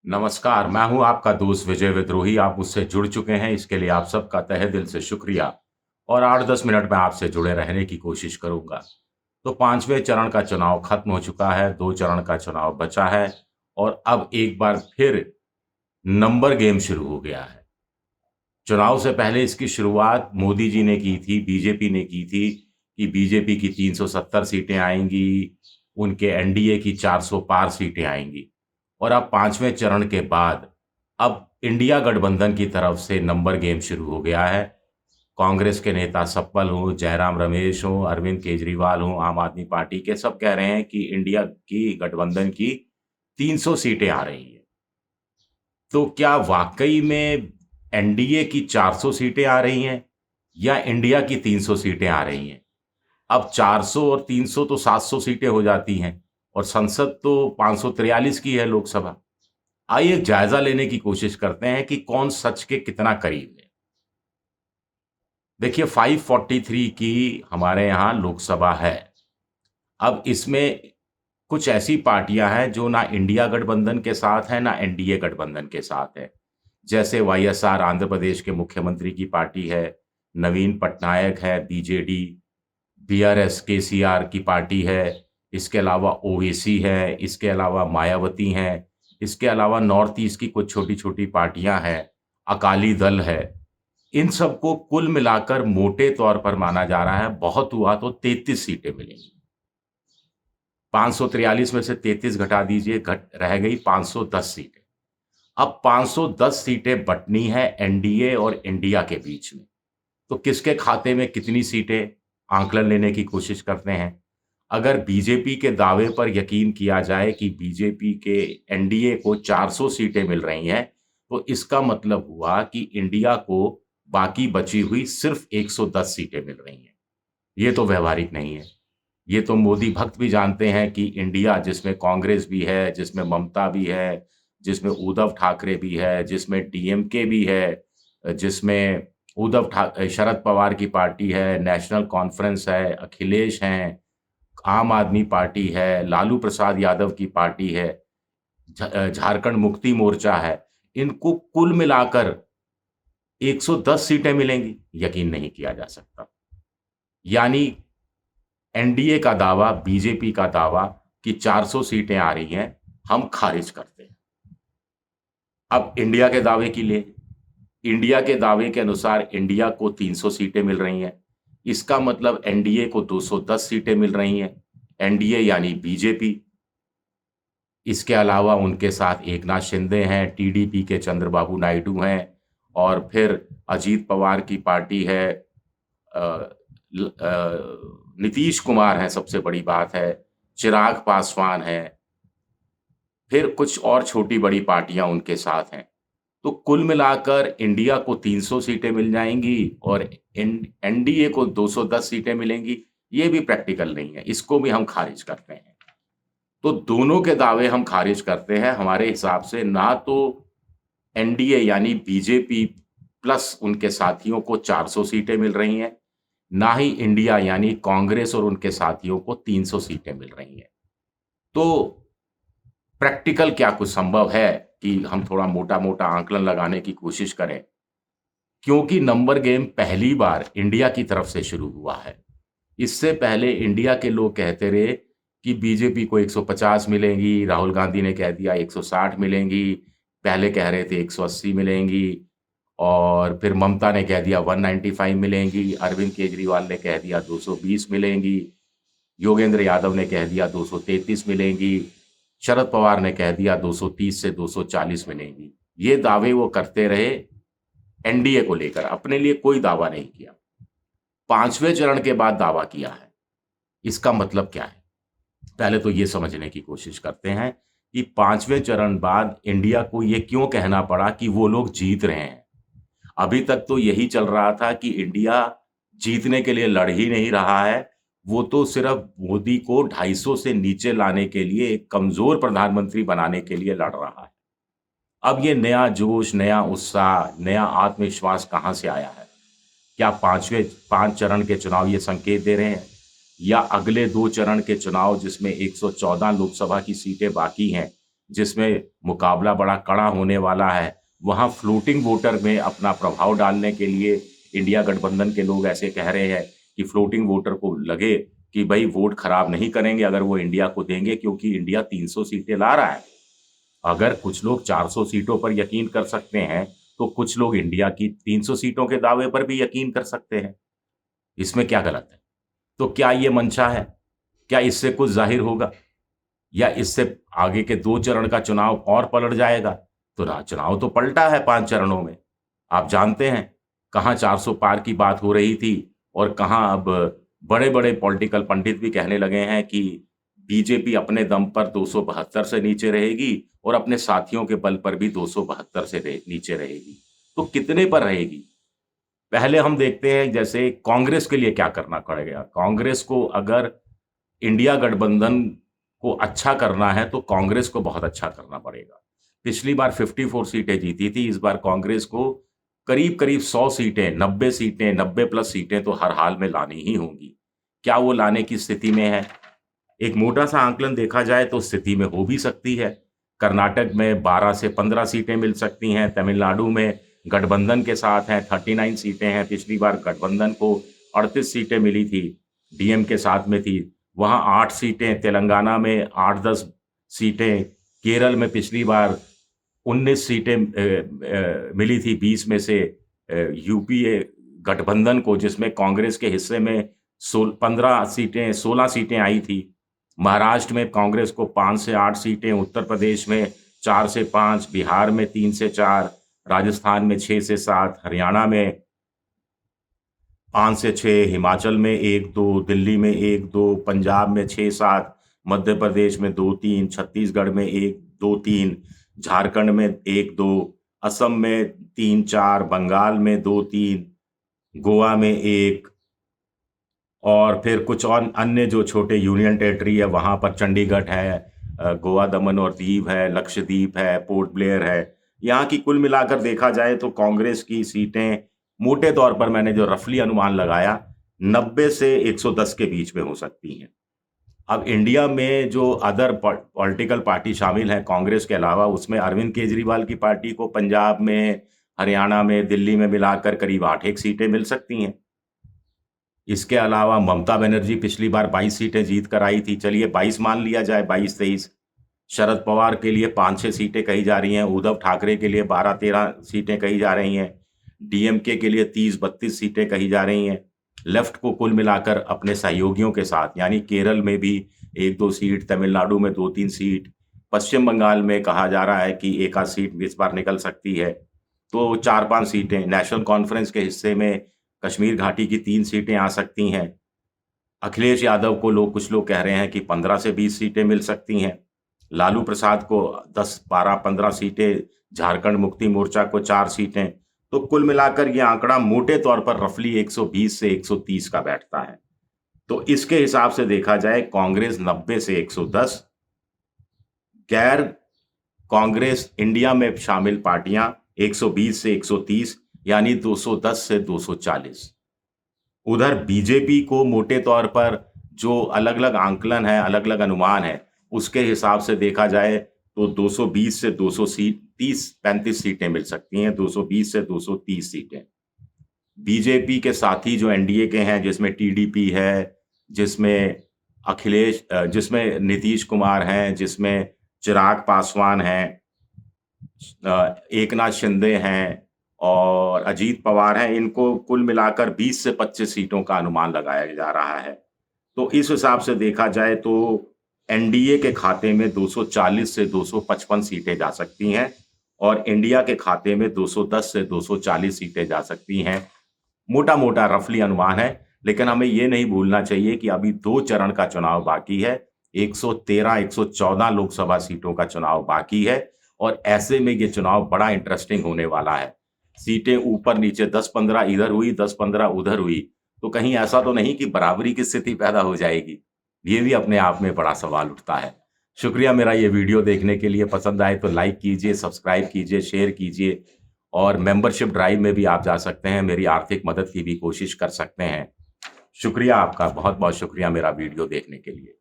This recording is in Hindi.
नमस्कार, मैं हूँ आपका दोस्त विजय विद्रोही। आप मुझसे जुड़ चुके हैं, इसके लिए आप सबका तहे दिल से शुक्रिया और 8-10 मिनट में आपसे जुड़े रहने की कोशिश करूँगा। तो 5वें चरण का चुनाव खत्म हो चुका है, 2 चरण का चुनाव बचा है और अब एक बार फिर नंबर गेम शुरू हो गया है। चुनाव से पहले इसकी शुरुआत मोदी जी ने की थी, बीजेपी ने की थी कि बीजेपी की 370 सीटें आएँगी, उनके एनडीए की 400 पार सीटें आएँगी। और अब 5वें चरण के बाद अब इंडिया गठबंधन की तरफ से नंबर गेम शुरू हो गया है। कांग्रेस के नेता सपल हों, जयराम रमेश हों, अरविंद केजरीवाल हों, आम आदमी पार्टी के, सब कह रहे हैं कि इंडिया की गठबंधन की 300 सीटें आ रही हैं। तो क्या वाक़ई में एनडीए की 400 सीटें आ रही हैं या इंडिया की 300 सीटें आ रही हैं? अब 400 और 300 तो 700 सीटें हो जाती हैं और संसद तो 543 की है लोकसभा। आइए एक जायजा लेने की कोशिश करते हैं कि कौन सच के कितना करीब है। देखिए 543 की हमारे यहाँ लोकसभा है। अब इसमें कुछ ऐसी पार्टियां हैं जो ना इंडिया गठबंधन के साथ हैं ना एनडीए गठबंधन के साथ है। जैसे वाईएसआर आंध्र प्रदेश के मुख्यमंत्री की पार्टी है, नवीन पटनायक है बीजेडी, बीआरएस केसीआर की पार्टी है, इसके अलावा ओवेसी है, इसके अलावा मायावती हैं, इसके अलावा नॉर्थ ईस्ट की कुछ छोटी-छोटी पार्टियां हैं, अकाली दल है। इन सबको कुल मिलाकर मोटे तौर पर माना जा रहा है, बहुत हुआ तो 33 सीटें मिलेंगी। 543 में से 33 घटा दीजिए, घट रह गई 510 सीटें। अब 510 सीटें बँटनी है एनडीए और इंडिया के बीच में। तो किसके खाते में कितनी सीटें, आंकलन लेने की कोशिश करते हैं। अगर बीजेपी के दावे पर यकीन किया जाए कि बीजेपी के एनडीए को 400 सीटें मिल रही हैं, तो इसका मतलब हुआ कि इंडिया को बाकी बची हुई सिर्फ 110 सीटें मिल रही हैं। ये तो व्यावहारिक नहीं है। ये तो मोदी भक्त भी जानते हैं कि इंडिया जिसमें कांग्रेस भी है, जिसमें ममता भी है, जिसमें उद्धव ठाकरे भी है, जिसमें डीएमके भी है, जिसमें शरद पवार की पार्टी है, नेशनल कॉन्फ्रेंस है, अखिलेश हैं, आम आदमी पार्टी है, लालू प्रसाद यादव की पार्टी है, झारखंड मुक्ति मोर्चा है। इनको कुल मिलाकर 110 सीटें मिलेंगी, यकीन नहीं किया जा सकता। यानी एनडीए का दावा, बीजेपी का दावा कि 400 सीटें आ रही हैं, हम खारिज करते हैं। अब इंडिया के दावे की ले इंडिया के दावे के अनुसार इंडिया को 300 सीटें मिल रही हैं। इसका मतलब एनडीए को 210 सीटें मिल रही हैं। एनडीए यानी बीजेपी। इसके अलावा उनके साथ एकनाथ शिंदे हैं, टीडीपी के चंद्रबाबू नायडू हैं और फिर अजीत पवार की पार्टी है, नीतीश कुमार हैं, सबसे बड़ी बात है, चिराग पासवान हैं, फिर कुछ और छोटी-बड़ी पार्टियाँ उनके साथ हैं। तो कुल मिलाकर इंडिया को 300 सीटें मिल जाएँगी और एनडीए को 210 सीटें मिलेंगी, ये भी प्रैक्टिकल नहीं है, इसको भी हम खारिज करते हैं। तो दोनों के दावे हम खारिज करते हैं, हमारे हिसाब से ना तो एनडीए यानी बीजेपी प्लस उनके साथियों को 400 सीटें मिल रही हैं, ना ही इंडिया यानी कांग्रेस और उनके साथियों को 300 सीटें मिल रही हैं। तो प्रैक्टिकल क्या कुछ संभव है कि हम थोड़ा मोटा-मोटा आंकलन लगाने की कोशिश करें? क्योंकि नंबर गेम पहली बार इंडिया की तरफ से शुरू हुआ है। इससे पहले इंडिया के लोग कहते रहे कि बीजेपी को 150 मिलेंगी, राहुल गांधी ने कह दिया 160 मिलेंगी, पहले कह रहे थे 180 मिलेंगी और फिर ममता ने कह दिया 195 मिलेंगी, अरविंद केजरीवाल ने कह दिया 220 मिलेंगी, योगेंद्र यादव ने कह दिया 233 मिलेंगी, शरद पवार ने कह दिया 230 से 240 मिलेंगी। ये दावे वो करते रहे एनडीए को लेकर, अपने लिए कोई दावा नहीं किया। 5वें चरण के बाद दावा किया है। इसका मतलब क्या है? पहले तो ये समझने की कोशिश करते हैं कि 5वें चरण बाद इंडिया को ये क्यों कहना पड़ा कि वो लोग जीत रहे हैं। अभी तक तो यही चल रहा था कि इंडिया जीतने के लिए लड़ ही नहीं रहा है, वो तो सिर्फ मोदी को 250 से नीचे लाने के लिए, एक कमज़ोर प्रधानमंत्री बनाने के लिए लड़ रहा है। अब ये नया जोश, नया उत्साह, नया आत्मविश्वास कहाँ से आया है? क्या 5 चरण के चुनाव ये संकेत दे रहे हैं? या अगले 2 चरण के चुनाव जिसमें 114 लोकसभा की सीटें बाकी हैं, जिसमें मुकाबला बड़ा कड़ा होने वाला है, वहाँ फ्लोटिंग वोटर में अपना प्रभाव डालने के लिए इंडिया गठबंधन के लोग ऐसे कह रहे हैं कि फ्लोटिंग वोटर को लगे कि भाई वोट खराब नहीं करेंगे अगर वो इंडिया को देंगे, क्योंकि इंडिया 300 सीटें ला रहा है। अगर कुछ लोग 400 सीटों पर यकीन कर सकते हैं, तो कुछ लोग इंडिया की 300 सीटों के दावे पर भी यकीन कर सकते हैं। इसमें क्या गलत है? तो क्या ये मंशा है? क्या इससे कुछ ज़ाहिर होगा? या इससे आगे के 2 चरण का चुनाव और पलट जाएगा? तो ना, चुनाव तो पलटा है 5 चरणों में। आप जानते हैं, कहाँ 400 पार की बात हो रही थी और कहाँ अब बड़े-बड़े पॉलिटिकल पंडित भी कहने लगे हैं कि बीजेपी अपने दम पर 272 से नीचे रहेगी और अपने साथियों के बल पर भी 272 से नीचे रहेगी। तो कितने पर रहेगी? पहले हम देखते हैं जैसे कांग्रेस के लिए क्या करना पड़ेगा। कांग्रेस को अगर इंडिया गठबंधन को अच्छा करना है तो कांग्रेस को बहुत अच्छा करना पड़ेगा। पिछली बार 54 सीटें जीती थी, इस बार कांग्रेस को करीब-करीब 100 सीटें, 90 सीटें, 90 प्लस सीटें तो हर हाल में लानी ही होंगी। क्या वो लाने की स्थिति में है? एक मोटा-सा आंकलन देखा जाए तो स्थिति में हो भी सकती है। कर्नाटक में 12 से 15 सीटें मिल सकती हैं, तमिलनाडु में गठबंधन के साथ हैं 39 सीटें हैं, पिछली बार गठबंधन को 38 सीटें मिली थी, डीएम के साथ में थी। वहाँ 8 सीटें, तेलंगाना में 8-10 सीटें, केरल में पिछली बार 19 सीटें मिली थी 20 में से यूपीए गठबंधन को, जिसमें कांग्रेस के हिस्से में 15 सीटें 16 सीटें आई थी। महाराष्ट्र में कांग्रेस को 5 से 8 सीटें, उत्तर प्रदेश में 4 से 5, बिहार में 3 से 4, राजस्थान में 6 से 7, हरियाणा में 5 से 6, हिमाचल में 1-2, दिल्ली में 1-2, पंजाब में 6-7, मध्य प्रदेश में 2-3, छत्तीसगढ़ में 1-2-3, झारखंड में 1-2, असम में 3-4, बंगाल में 2-3, गोवा में 1 और फिर कुछ और अन्य जो छोटे यूनियन टेरिटरी है वहाँ पर चंडीगढ़ है, गोवा, दमन और दीव है, लक्षद्वीप है, पोर्ट ब्लेयर है। यहाँ की कुल मिलाकर देखा जाए तो कांग्रेस की सीटें मोटे तौर पर मैंने जो रफली अनुमान लगाया 90 से 110 के बीच में हो सकती हैं। अब इंडिया में जो अदर पॉलिटिकल पार्टी शामिल हैं कांग्रेस के अलावा, उसमें अरविंद केजरीवाल की पार्टी को पंजाब में, हरियाणा में, दिल्ली में मिलाकर करीब 8-1 सीटें मिल सकती हैं। इसके अलावा ममता बनर्जी पिछली बार 22 सीटें जीत कर आई थी, चलिए 22 मान लिया जाए, 22-23। शरद पवार के लिए 5-6 सीटें कही जा रही हैं, उद्धव ठाकरे के लिए 12-13 सीटें कही जा रही हैं, डीएमके के लिए 30-32 सीटें कही जा रही हैं। लेफ्ट को कुल मिलाकर अपने सहयोगियों के साथ, यानी केरल में भी 1-2 सीट, तमिलनाडु में 2-3 सीट, पश्चिम बंगाल में कहा जा रहा है कि 1 आध सीट इस बार निकल सकती है, तो 4-5 सीटें। नेशनल कॉन्फ्रेंस के हिस्से में कश्मीर घाटी की 3 सीटें आ सकती हैं। अखिलेश यादव को कुछ लोग कह रहे हैं कि 15 से 20 सीटें मिल सकती हैं। लालू प्रसाद को 10, 12, 15 सीटें, झारखंड मुक्ति मोर्चा को 4 सीटें। तो कुल मिलाकर ये आंकड़ा मोटे तौर पर रफली 120 से 130 का बैठता है। तो इसके हिसाब से देखा जाए कांग्रेस 90 से 110, गैर कांग्रेस इंडिया में शामिल पार्टियां 120 से 130, यानी 210 से 240। उधर बीजेपी को मोटे तौर पर जो अलग-अलग आंकलन है, अलग-अलग अनुमान है, उसके हिसाब से देखा जाए तो 220 से 230-35 सीटें मिल सकती हैं, 220 से 230 सीटें। बीजेपी के साथी जो एनडीए के हैं, जिसमें टीडीपी है, जिसमें जिसमें नीतीश कुमार हैं, जिसमें चिराग पासवान हैं, एकनाथ शिंदे हैं और अजीत पवार हैं, इनको कुल मिलाकर 20 से 25 सीटों का अनुमान लगाया जा रहा है। तो इस हिसाब से देखा जाए तो एनडीए के खाते में 240 से 255 सीटें जा सकती हैं और इंडिया के खाते में 210 से 240 सीटें जा सकती हैं। मोटा-मोटा रफली अनुमान है, लेकिन हमें ये नहीं भूलना चाहिए कि अभी 2 चरण का चुनाव बाकी है। 113, 114 लोकसभा सीटों का चुनाव बाकी है और ऐसे में ये चुनाव बड़ा इंटरेस्टिंग होने वाला है। सीटें ऊपर-नीचे 10-15 इधर हुई, 10-15 उधर हुई, तो कहीं ऐसा तो नहीं कि बराबरी की स्थिति पैदा हो जाएगी? ये भी अपने आप में बड़ा सवाल उठता है। शुक्रिया मेरा ये वीडियो देखने के लिए। पसंद आए तो लाइक कीजिए, सब्सक्राइब कीजिए, शेयर कीजिए और मेंबरशिप ड्राइव में भी आप जा सकते हैं। मेरी आर्थिक मदद की भी कोशिश कर सकते हैं। शुक्रिया आपका, बहुत-बहुत शुक्रिया मेरा वीडियो देखने के लिए।